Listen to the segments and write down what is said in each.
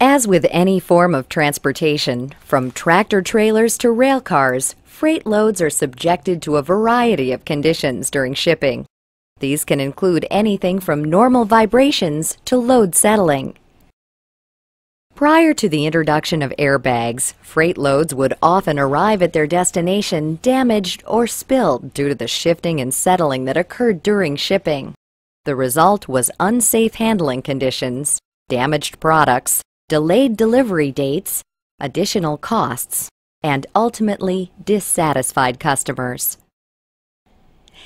As with any form of transportation, from tractor-trailers to rail cars, freight loads are subjected to a variety of conditions during shipping. These can include anything from normal vibrations to load settling. Prior to the introduction of airbags, freight loads would often arrive at their destination damaged or spilled due to the shifting and settling that occurred during shipping. The result was unsafe handling conditions, damaged products, delayed delivery dates, additional costs, and ultimately dissatisfied customers.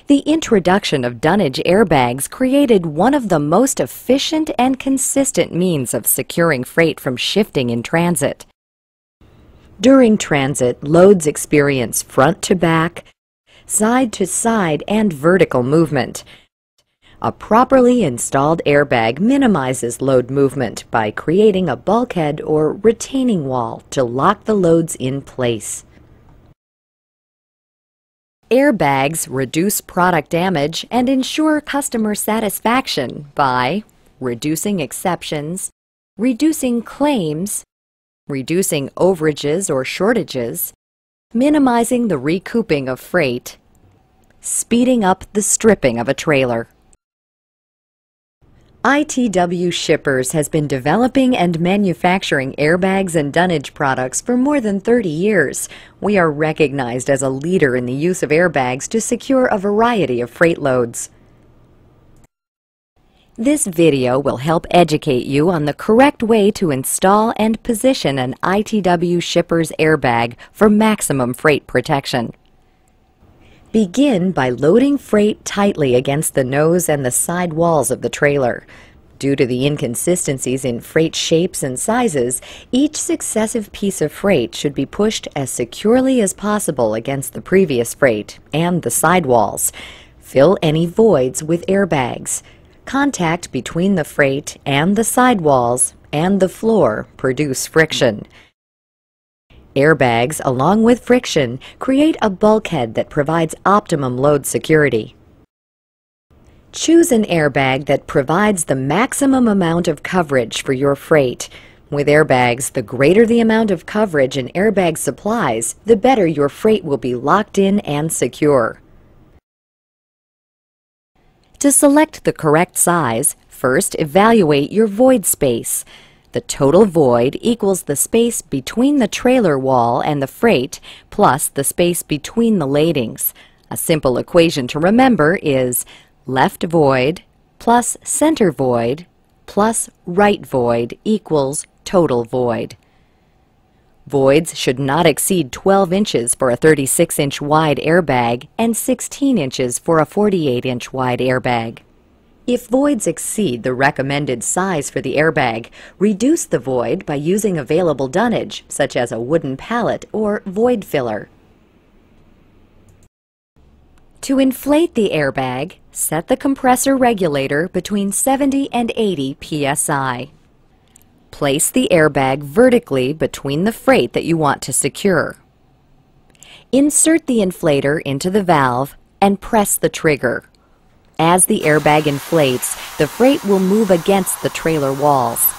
The introduction of Dunnage airbags created one of the most efficient and consistent means of securing freight from shifting in transit. During transit, loads experience front-to-back, side-to-side, and vertical movement. A properly installed airbag minimizes load movement by creating a bulkhead or retaining wall to lock the loads in place. Airbags reduce product damage and ensure customer satisfaction by reducing exceptions, reducing claims, reducing overages or shortages, minimizing the recouping of freight, speeding up the stripping of a trailer. ITW Shippers has been developing and manufacturing airbags and dunnage products for more than 30 years. We are recognized as a leader in the use of airbags to secure a variety of freight loads. This video will help educate you on the correct way to install and position an ITW Shippers airbag for maximum freight protection. Begin by loading freight tightly against the nose and the side walls of the trailer. Due to the inconsistencies in freight shapes and sizes, each successive piece of freight should be pushed as securely as possible against the previous freight and the side walls. Fill any voids with airbags. Contact between the freight and the side walls and the floor produce friction. Airbags, along with friction, create a bulkhead that provides optimum load security. Choose an airbag that provides the maximum amount of coverage for your freight. With airbags, the greater the amount of coverage an airbag supplies, the better your freight will be locked in and secure. To select the correct size, first evaluate your void space. The total void equals the space between the trailer wall and the freight plus the space between the ladings. A simple equation to remember is left void plus center void plus right void equals total void. Voids should not exceed 12 inches for a 36-inch wide airbag and 16 inches for a 48-inch wide airbag. If voids exceed the recommended size for the airbag, reduce the void by using available dunnage, such as a wooden pallet or void filler. To inflate the airbag, set the compressor regulator between 70 and 80 psi. Place the airbag vertically between the freight that you want to secure. Insert the inflator into the valve and press the trigger. As the airbag inflates, the freight will move against the trailer walls.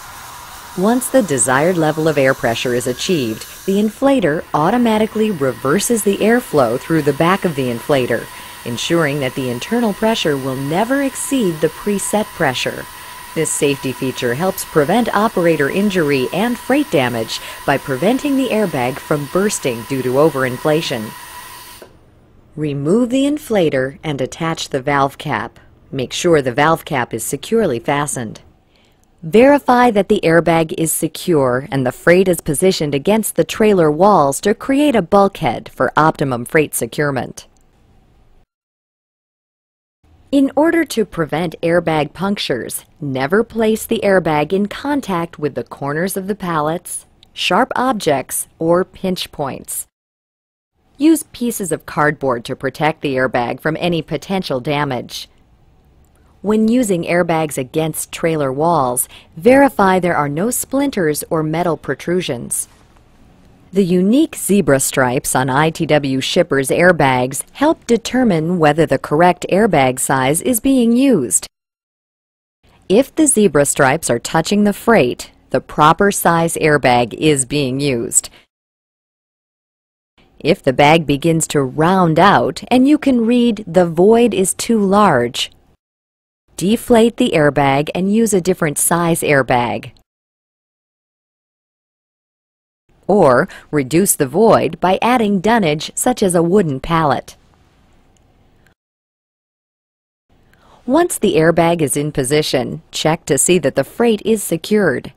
Once the desired level of air pressure is achieved, the inflator automatically reverses the airflow through the back of the inflator, ensuring that the internal pressure will never exceed the preset pressure. This safety feature helps prevent operator injury and freight damage by preventing the airbag from bursting due to overinflation. Remove the inflator and attach the valve cap. Make sure the valve cap is securely fastened. Verify that the airbag is secure and the freight is positioned against the trailer walls to create a bulkhead for optimum freight securement. In order to prevent airbag punctures, never place the airbag in contact with the corners of the pallets, sharp objects, or pinch points. Use pieces of cardboard to protect the airbag from any potential damage. When using airbags against trailer walls, verify there are no splinters or metal protrusions. The unique zebra stripes on ITW Shippers airbags help determine whether the correct airbag size is being used. If the zebra stripes are touching the freight, the proper size airbag is being used. If the bag begins to round out and you can read the void is too large, deflate the airbag and use a different size airbag. Or reduce the void by adding dunnage such as a wooden pallet. Once the airbag is in position, check to see that the freight is secured.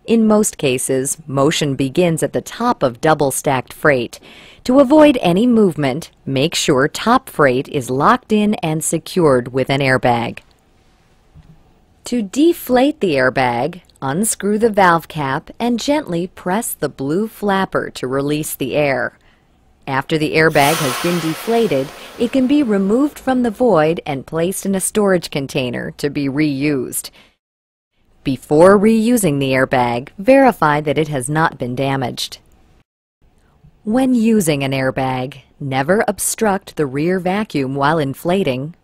In most cases, motion begins at the top of double-stacked freight. To avoid any movement, make sure top freight is locked in and secured with an airbag. To deflate the airbag, unscrew the valve cap and gently press the blue flapper to release the air. After the airbag has been deflated, it can be removed from the void and placed in a storage container to be reused. Before reusing the airbag, verify that it has not been damaged. When using an airbag, never obstruct the rear vacuum while inflating.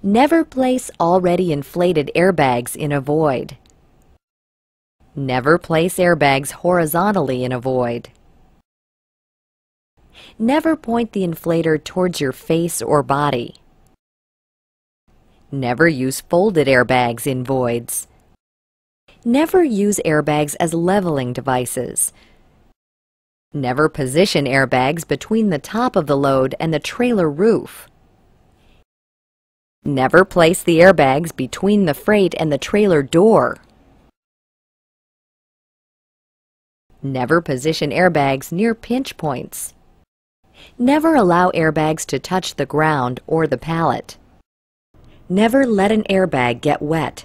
Never place already inflated airbags in a void. Never place airbags horizontally in a void. Never point the inflator towards your face or body. Never use folded airbags in voids. Never use airbags as leveling devices. Never position airbags between the top of the load and the trailer roof. Never place the airbags between the freight and the trailer door. Never position airbags near pinch points. Never allow airbags to touch the ground or the pallet. Never let an airbag get wet.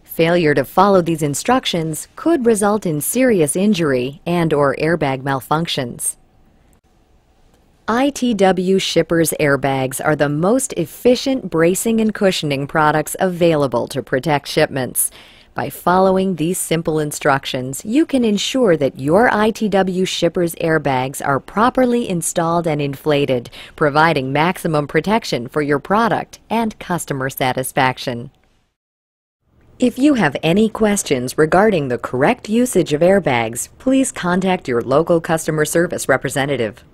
Failure to follow these instructions could result in serious injury and/or airbag malfunctions. ITW Shippers airbags are the most efficient bracing and cushioning products available to protect shipments. By following these simple instructions, you can ensure that your ITW Shippers airbags are properly installed and inflated, providing maximum protection for your product and customer satisfaction. If you have any questions regarding the correct usage of airbags, please contact your local customer service representative.